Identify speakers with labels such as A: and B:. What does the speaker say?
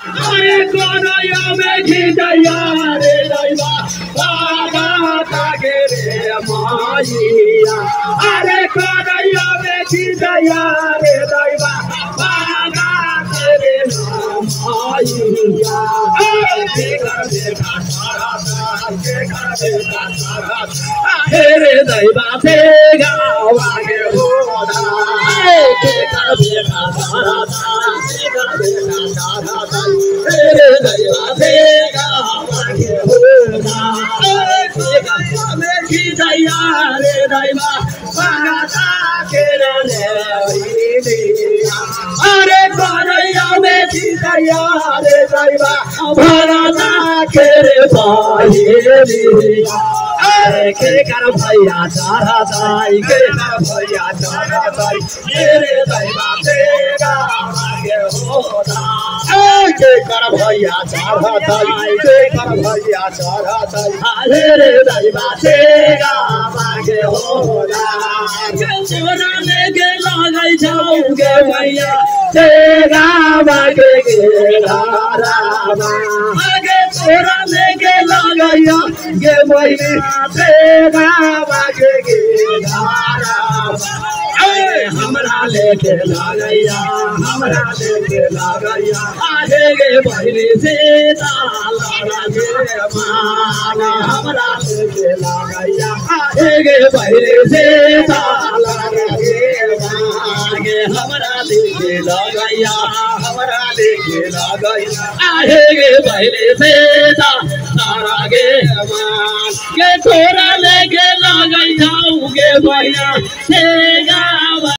A: अरे कोनया में खिदया रे दैवा बागा तागे रे माहिया अरे कोनया में खिदया रे दैवा बागा तागे रे माहिया रे दैवा से गावागे होदा रे दैवा से गावागे होदा में खिदया रे दैवा बागा के रे अरे कोनया में खिदया रे दैवा भरता के रे के कर भैया चारा दाई के कर भैया चारा दाई रे दैवा तेरा आगे होदा के कर भैया चारा दाई के कर भैया चारा दाई रे दैवा तेरा आगे होदा के सोना में के लागै जाऊंगे भैया तेरा आगे गेला रामा आगे तोरा में के लागैया गे भैया तेरा आगे गेला रामा हमरा लेके लागैया हमरा लेके लागैया आगे गे बहिनी से ताला गे मान हमरा लेके लागैया आगे गे बहिनी से ताला गे मान हमरा लेके लागैया हमरा लेके लागैया आगे गे बहिनी से ताला गे मान के तोरा लेके लागैया गे बहिया से